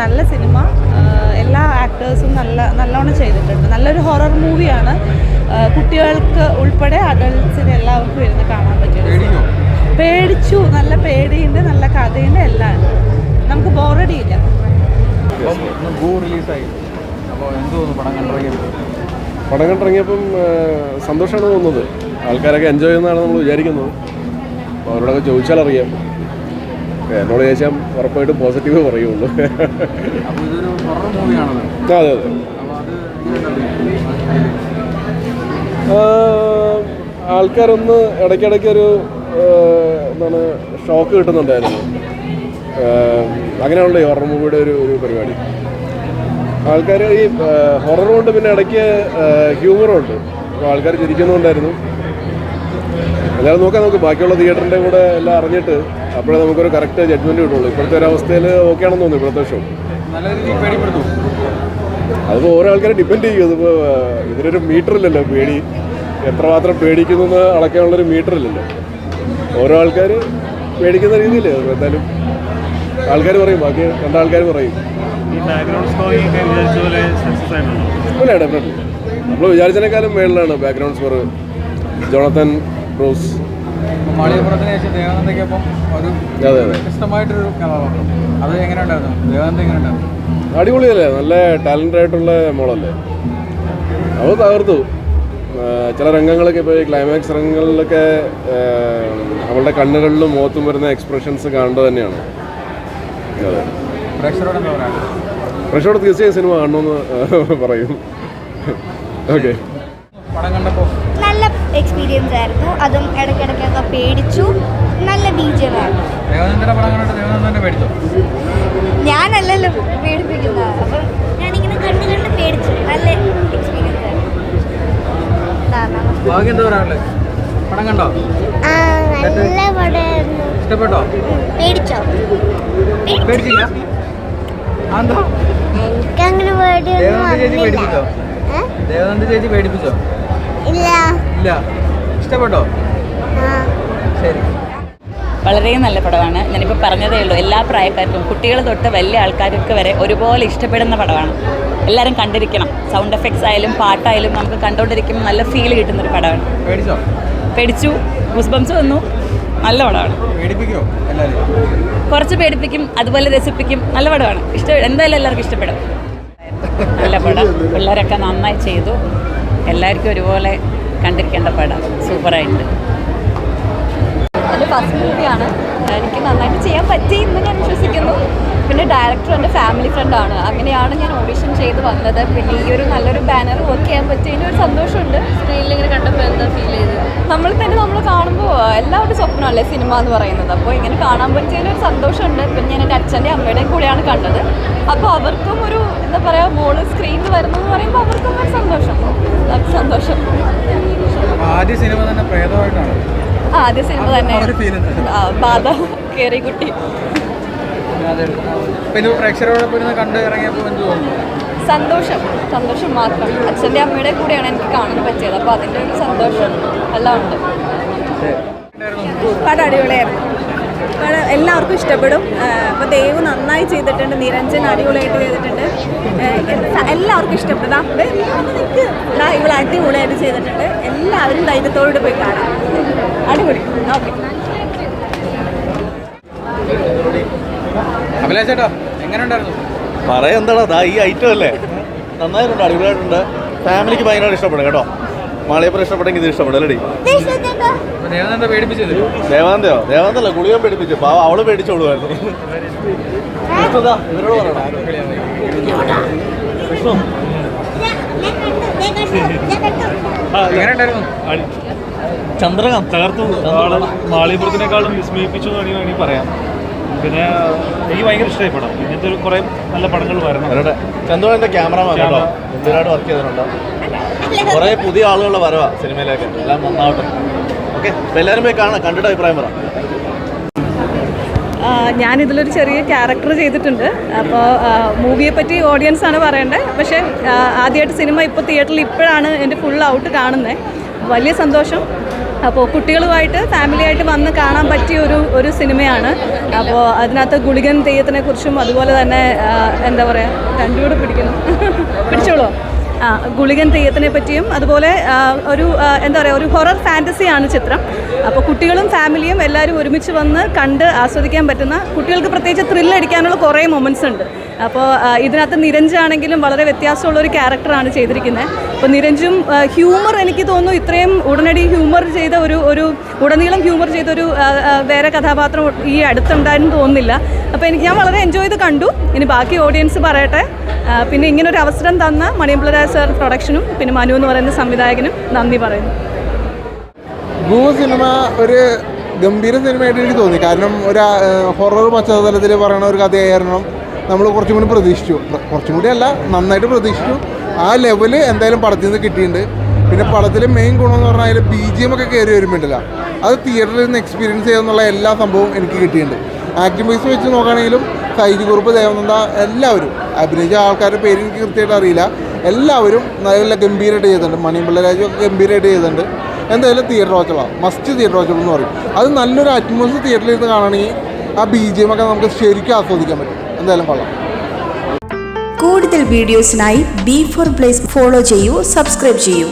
നല്ല സിനിമ. എല്ലാ ആക്ടേഴ്സും നല്ലോണം ചെയ്തിട്ടുണ്ട്. നല്ലൊരു ഹൊറർ മൂവിയാണ്. കുട്ടികൾക്ക് ഉൾപ്പെടെ അഡൾട്ട്സിന് എല്ലാവർക്കും ഇരുന്ന് കാണാൻ പറ്റും. പേടിച്ചു, നല്ല പേടിയുണ്ട്, നല്ല കഥയുണ്ട്, എല്ലാം ഉണ്ട്. നമുക്ക് ബോറടിയില്ല. പടം കണ്ടിറങ്ങിയപ്പം സന്തോഷമാണ് തോന്നുന്നത്. ആൾക്കാരൊക്കെ എൻജോയ് ചെയ്യുന്നതാണ് നമ്മൾ വിചാരിക്കുന്നത്. അപ്പോൾ അവരോടൊക്കെ ചോദിച്ചാൽ അറിയാം. എന്നോട് ചോദിച്ചാൽ ഉറപ്പായിട്ടും പോസിറ്റീവ് പറയുള്ളൂ. അതെ അതെ. ആൾക്കാരൊന്ന് ഇടയ്ക്കിടയ്ക്കൊരു എന്താണ് ഷോക്ക് കിട്ടുന്നുണ്ടായിരുന്നു. അങ്ങനെയുള്ള ഈ ഹൊറർ മൂവിയുടെ ഒരു പരിപാടി. ആൾക്കാർ ഈ ഹൊറർ കൊണ്ട് പിന്നെ ഇടയ്ക്ക് ഹ്യൂമറും ഉണ്ട്. അപ്പോൾ ആൾക്കാർ ചിരിക്കുന്നുണ്ടായിരുന്നു. എല്ലാവരും നോക്കാം. നമുക്ക് ബാക്കിയുള്ള തിയേറ്ററിൻ്റെ കൂടെ എല്ലാം അറിഞ്ഞിട്ട് അപ്പോഴേ നമുക്കൊരു കറക്റ്റ് ജഡ്ജ്മെൻറ്റ് കിട്ടുള്ളൂ. ഇപ്പോഴത്തെ ഒരു അവസ്ഥയിൽ ഓക്കെ ആണെന്ന് തോന്നുന്നു ഇപ്പോഴത്തെ ഷോ. അതിപ്പോൾ ഓരോ ആൾക്കാരെ ഡിപ്പെൻഡ് ചെയ്യും. ഇതിപ്പോൾ ഇതിനൊരു മീറ്ററില്ലല്ലോ പേടി. എത്രമാത്രം പേടിക്കുന്നു എന്ന് അളക്കാനുള്ളൊരു മീറ്ററില്ലല്ലോ. ഓരോ ആൾക്കാർ പേടിക്കുന്ന രീതിയിൽ എന്തായാലും ആൾക്കാർ പറയും. ബാക്കി രണ്ടാൾക്കാർ പറയും. അല്ല, ഡെഫിനറ്റ്ലി നമ്മൾ വിചാരിച്ചതിനേക്കാളും മേളിലാണ് ബാക്ക്ഗ്രൗണ്ട് സ്കോർ. ജോണത്തൻ ബ്രൂസ്. അതെ അതെ. അടിപൊളിയല്ലേ? നല്ല ടാലൻ്റ് ആയിട്ടുള്ള മോളല്ലേ? അവ തകർത്തു. ചില രംഗങ്ങളൊക്കെ ഇപ്പോൾ ഈ ക്ലൈമാക്സ് രംഗങ്ങളിലൊക്കെ അവളുടെ കണ്ണുകളിലും മുഖത്തും വരുന്ന എക്സ്പ്രഷൻസ് കാണേണ്ടത് തന്നെയാണ്. അതെ. പ്രേക്ഷകരോട് തീർച്ചയായും സിനിമ കാണണമെന്ന് പറയും. ഓക്കെ. നല്ല എക്സ്പീരിയൻസ് ആയിരുന്നു. അതും ഇടയ്ക്കിടയ്ക്കൊക്കെ പേടിച്ചു. നല്ല ബീജമായിരുന്നു. ഞാനല്ലല്ലോ പേടിപ്പിക്കുന്നത്. അപ്പം ഞാനിങ്ങനെ കണ്ട് പേടിച്ചു. നല്ല എക്സ്പീരിയൻസ് ആയിരുന്നു. നല്ല പടമായിരുന്നു. ഇഷ്ടപ്പെട്ടോ? പേടിച്ചോ? പേടിച്ചില്ല. എനിക്കങ്ങനെ പേടിയൊന്നും ദേവനന്ദ ചേച്ചി പേടിപ്പിച്ചോ? ഇല്ല. ഇല്ല. ഇഷ്ടപ്പെട്ടോ? ശരി. വളരെ നല്ല പടമാണ്. ഞാനിപ്പോൾ പറഞ്ഞതേ ഉള്ളൂ. എല്ലാ പ്രായക്കാർക്കും, കുട്ടികൾ തൊട്ട് വലിയ ആൾക്കാർക്ക് വരെ ഒരുപോലെ ഇഷ്ടപ്പെടുന്ന പടമാണ്. എല്ലാവരും കണ്ടിരിക്കണം. സൗണ്ട് എഫക്ട്സ് ആയാലും പാട്ടായാലും നമുക്ക് കണ്ടുകൊണ്ടിരിക്കുമ്പോൾ നല്ല ഫീൽ കിട്ടുന്നൊരു പടമാണ്. പേടിച്ചോ? പേടിച്ചു. ഗൂസ്ബംസ് വന്നു. നല്ല പടമാണ്. കുറച്ച് പേടിപ്പിക്കും, അതുപോലെ രസിപ്പിക്കും. നല്ല പടമാണ്. എന്തായാലും എല്ലാവർക്കും ഇഷ്ടപ്പെടും. നല്ല പടം. പിള്ളേരൊക്കെ നന്നായി ചെയ്തു. എല്ലാവർക്കും ഒരുപോലെ കണ്ടിരിക്കേണ്ട പടം. സൂപ്പറായിട്ടുണ്ട്. എൻ്റെ ഫസ്റ്റ് മൂവിയാണ്. എനിക്ക് നന്നായിട്ട് ചെയ്യാൻ പറ്റി എന്ന് ഞാൻ വിശ്വസിക്കുന്നു. പിന്നെ ഡയറക്ടർ എൻ്റെ ഫാമിലി ഫ്രണ്ടാണ്. അങ്ങനെയാണ് ഞാൻ ഓഡിഷൻ ചെയ്ത് വന്നത്. പിന്നെ ഈ ഒരു നല്ലൊരു ബാനർ വർക്ക് ചെയ്യാൻ പറ്റിയതിന് ഒരു സന്തോഷമുണ്ട്. സ്ക്രീനിൽ ഇങ്ങനെ കണ്ടപ്പോൾ എന്താ ഫീൽ ചെയ്തത്? നമ്മൾ കാണുമ്പോൾ എല്ലാവരുടെ സ്വപ്നമല്ലേ സിനിമ എന്ന് പറയുന്നത്. അപ്പോൾ ഇങ്ങനെ കാണാൻ പറ്റിയതിന് ഒരു സന്തോഷമുണ്ട്. പിന്നെ ഞാൻ എൻ്റെ അച്ഛൻ്റെയും അമ്മയുടെയും കൂടെയാണ് കണ്ടത്. അപ്പോൾ അവർക്കും ഒരു എന്താ പറയുക, മോള് സ്ക്രീനിൽ വരുന്നതെന്ന് പറയുമ്പോൾ അവർക്കും ഒരു സന്തോഷം. ആദ്യ സിനിമ തന്നെ പ്രേതമായിട്ടാണ്. ആദ്യ സിനിമ തന്നെ ബാധ കേറി കുട്ടി. കണ്ട് ഇറങ്ങിയപ്പോൾ എന്ത് തോന്നുന്നു? സന്തോഷം മാത്രം. അച്ഛൻ്റെ അമ്മയുടെ കൂടെയാണ് എനിക്ക് കാണാൻ പറ്റിയത്. അപ്പോൾ അതിൻ്റെ ഒരു സന്തോഷം എല്ലാം ഉണ്ട്. പടം അടിപൊളിയായിരുന്നു. എല്ലാവർക്കും ഇഷ്ടപ്പെടും. അപ്പോൾ ദേവ് നന്നായി ചെയ്തിട്ടുണ്ട്. നിരഞ്ജൻ അടിപൊളിയായിട്ട് ചെയ്തിട്ടുണ്ട്. എല്ലാവർക്കും ഇഷ്ടപ്പെടും. ഇവിടെ അടിപൊളിയായിട്ട് ചെയ്തിട്ടുണ്ട്. എല്ലാവരും ധൈര്യത്തോടെ പോയി കാണാം. അടിപൊളി. ഓക്കെ. അഭിലാഷേട്ടാ എങ്ങനെയുണ്ടായിരുന്നു? പറയാ ഈ ഐറ്റം അല്ലേ? നന്നായിട്ടുണ്ട്, അടിപൊളിയായിട്ടുണ്ട്. ഫാമിലിക്ക് ഭയങ്കരമായിട്ട് ഇഷ്ടപ്പെടും കേട്ടോ. മാളിയപ്പുറം ഇഷ്ടപ്പെട്ടെങ്കിൽ ഇത് ഇഷ്ടപ്പെടും അല്ലേ? ദേവനന്ദ പേടിപ്പിച്ചത്? ദേവനന്ദല്ല, ഗുളികൻ പേടിപ്പിച്ചു. പാവ അവള് പേടിച്ചോളുമായിരുന്നു. ഇവരോട് പറയണം. ചന്ദ്രകാന്ത് തകർത്തു. മാളിയപ്പുറത്തിനേക്കാളും വിസ്മയിപ്പിച്ചു എന്ന് വേണമെങ്കിൽ പറയാം. പിന്നെ എനിക്ക് ഭയങ്കര ഇഷ്ടമായി പടം. ഇങ്ങനത്തെ കുറേ നല്ല പടങ്ങൾ വരണം. ചന്ദ്രന്റെ ക്യാമറമാൻ കേട്ടോ, എന്തിനായിട്ട് വർക്ക് ചെയ്തിട്ടുണ്ട്. കുറേ പുതിയ ആളുകളുടെ വരവാ സിനിമയിലേക്ക്. എല്ലാം നന്നാവട്ടെ. ഓക്കെ, എല്ലാവരും പോയി കാണാം, കണ്ടിട്ട് അഭിപ്രായം പറ. ഞാനിതിലൊരു ചെറിയ ക്യാരക്ടർ ചെയ്തിട്ടുണ്ട്. അപ്പോൾ മൂവിയെ പറ്റി ഓഡിയൻസാണ് പറയേണ്ടത്. പക്ഷേ ആദ്യമായിട്ട് സിനിമ ഇപ്പോൾ തിയേറ്ററിൽ ഇപ്പോഴാണ് എൻ്റെ ഫുൾ ഔട്ട് കാണുന്നത്. വലിയ സന്തോഷം. അപ്പോൾ കുട്ടികളുമായിട്ട് ഫാമിലിയായിട്ട് വന്ന് കാണാൻ പറ്റിയ ഒരു സിനിമയാണ്. അപ്പോൾ അതിനകത്ത് ഗുളികൻ തെയ്യത്തിനെ കുറിച്ചും അതുപോലെ തന്നെ എന്താ പറയുക, രണ്ടുകൂടെ പിടിച്ചോളൂ. ഗുളികൻ തെയ്യത്തിനെ പറ്റിയും അതുപോലെ എന്താ പറയുക, ഒരു ഹൊറർ ഫാൻറ്റസിയാണ് ചിത്രം. അപ്പോൾ കുട്ടികളും ഫാമിലിയും എല്ലാവരും ഒരുമിച്ച് വന്ന് കണ്ട് ആസ്വദിക്കാൻ പറ്റുന്ന, കുട്ടികൾക്ക് പ്രത്യേകിച്ച് ത്രില്ലടിക്കാനുള്ള കുറേ മൊമെൻറ്റ്സ് ഉണ്ട്. അപ്പോൾ ഇതിനകത്ത് നിരഞ്ജാണെങ്കിലും വളരെ വ്യത്യാസമുള്ളൊരു ക്യാരക്ടറാണ് ചെയ്തിരിക്കുന്നത്. അപ്പോൾ നിരഞ്ജും ഹ്യൂമർ, എനിക്ക് തോന്നുന്നു ഇത്രയും ഉടനടി ഹ്യൂമർ ചെയ്ത ഉടനീളം ഹ്യൂമർ ചെയ്തൊരു വേറെ കഥാപാത്രം ഈ അടുത്തുണ്ടായെന്ന് തോന്നുന്നില്ല. അപ്പോൾ ഞാൻ വളരെ എൻജോയ് ചെയ്ത് കണ്ടു. ഇനി ബാക്കി ഓഡിയൻസ് പറയട്ടെ. പിന്നെ ഇങ്ങനൊരു അവസരം തന്ന മണിയമ്പിളരാജ് സാർ പ്രൊഡക്ഷനും പിന്നെ മനു എന്ന് പറയുന്ന സംവിധായകനും നന്ദി പറയുന്നു. ഗൂ സിനിമ ഒരു ഗംഭീര സിനിമയായിട്ട് എനിക്ക് തോന്നി. കാരണം ഒരു ഹൊറർ പശ്ചാത്തലത്തിൽ പറയുന്ന ഒരു കഥയായിരുന്നു നമ്മൾ കുറച്ചും കൂടി പ്രതീക്ഷിച്ചു. കുറച്ചും കൂടി അല്ല, നന്നായിട്ട് പ്രതീക്ഷിച്ചു. ആ ലെവല് എന്തായാലും പടത്തിൽ നിന്ന് കിട്ടിയിട്ടുണ്ട്. പിന്നെ പടത്തിലെ മെയിൻ ഗുണമെന്ന് പറഞ്ഞാൽ അതിൽ BGM ഒക്കെ കയറി വരുമ്പോണ്ടല്ല, അത് തിയേറ്ററിൽ നിന്ന് എക്സ്പീരിയൻസ് ചെയ്യുന്നുള്ള എല്ലാ സംഭവവും എനിക്ക് കിട്ടിയിട്ടുണ്ട്. ആക്ടിംഗ് വൈസ് വെച്ച് നോക്കുകയാണെങ്കിലും സൈജി കുറുപ്പ്, ദേവനന്ദ, എല്ലാവരും അഭിനയിച്ച ആൾക്കാരുടെ പേര് എനിക്ക് കൃത്യമായിട്ട് അറിയില്ല. എല്ലാവരും നല്ല ഗംഭീരമായിട്ട് ചെയ്തിട്ടുണ്ട്. മണിയമ്പിളരാജും ഒക്കെ ഗംഭീരമായിട്ട് ചെയ്തിട്ടുണ്ട്. എന്തായാലും തിയേറ്റർ വാച്ചുകളാണ്, മസ്റ്റ് തിയേറ്റർ വാച്ചുകൾ എന്ന് പറയും. അത് നല്ലൊരു അറ്റ്മോസ്ഫിയർ തിയേറ്ററിൽ ഇരുന്ന് കാണണമെങ്കിൽ ആ BGM ഒക്കെ നമുക്ക് ശരിക്കും ആസ്വദിക്കാൻ പറ്റും. എന്തായാലും കൊള്ളാം. കൂടുതൽ വീഡിയോസിനായി B4 Place ഫോളോ ചെയ്യൂ, സബ്സ്ക്രൈബ് ചെയ്യൂ.